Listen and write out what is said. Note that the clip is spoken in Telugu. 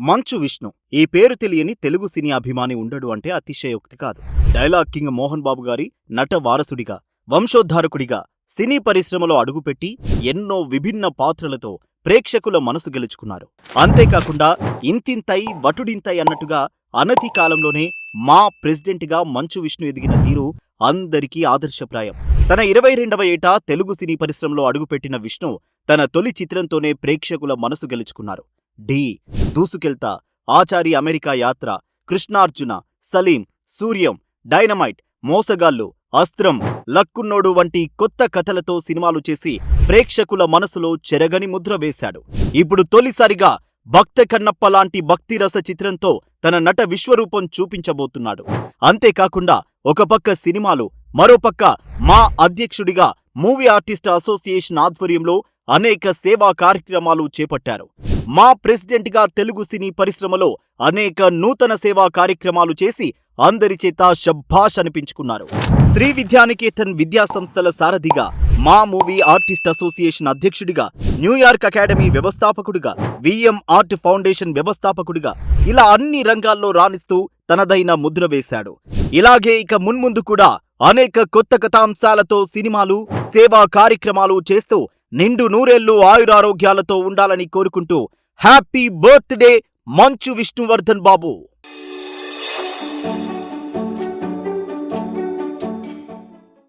మంచు విష్ణు ఈ పేరు తెలియని తెలుగు సినీ అభిమాని ఉండడు అంటే అతిశయోక్తి కాదు. డైలాగ్ కింగ్ మోహన్ బాబు గారి నట వారసుడిగా, వంశోద్ధారకుడిగా సినీ పరిశ్రమలో అడుగుపెట్టి ఎన్నో విభిన్న పాత్రలతో ప్రేక్షకుల మనసు గెలుచుకున్నారు. అంతేకాకుండా ఇంతింతై వటుడింతై అన్నట్టుగా అనతి కాలంలోనే మా ప్రెసిడెంట్గా మంచు విష్ణు ఎదిగిన తీరు అందరికీ ఆదర్శప్రాయం. తన 22వ ఏట తెలుగు సినీ పరిశ్రమలో అడుగుపెట్టిన విష్ణు తన తొలి చిత్రంతోనే ప్రేక్షకుల మనసు గెలుచుకున్నారు. ఢీ, దూసుకెళ్తా, ఆచారి అమెరికా యాత్ర, కృష్ణార్జున, సలీం, సూర్యం, డైనమైట్, మోసగాళ్ళు, అస్త్రం, లక్కున్నోడు వంటి కొత్త కథలతో సినిమాలు చేసి ప్రేక్షకుల మనసులో చెరగని ముద్ర వేశాడు. ఇప్పుడు తొలిసారిగా భక్త కన్నప్ప లాంటి భక్తిరస చిత్రంతో తన నట విశ్వరూపం చూపించబోతున్నాడు. అంతేకాకుండా ఒక పక్క సినిమాలు, మరోపక్క మా అధ్యక్షుడిగా మూవీ ఆర్టిస్ట్ అసోసియేషన్ ఆధ్వర్యంలో అనేక సేవా కార్యక్రమాలు చేపట్టారు. మా ప్రెసిడెంట్గా తెలుగు సినీ పరిశ్రమలో అనేక నూతన సేవా కార్యక్రమాలు చేసి అందరి చేత శభాష్ అనిపించుకున్నారు. శ్రీ విద్యానికేతన్ విద్యా సంస్థల సారథిగా, మా మూవీ ఆర్టిస్ట్ అసోసియేషన్ అధ్యక్షుడిగా, న్యూయార్క్ అకాడమీ వ్యవస్థాపకుడిగా, విఎం ఆర్ట్ ఫౌండేషన్ వ్యవస్థాపకుడిగా ఇలా అన్ని రంగాల్లో రాణిస్తూ తనదైన ముద్ర వేశాడు. ఇలాగే ఇక మున్ముందు కూడా అనేక కొత్త కథాంశాలతో సినిమాలు, సేవా కార్యక్రమాలు చేస్తూ నిండు నూరేళ్లు ఆయురారోగ్యాలతో ఉండాలని కోరుకుంటూ హ్యాపీ బర్త్డే మంచు విష్ణువర్ధన్ బాబు.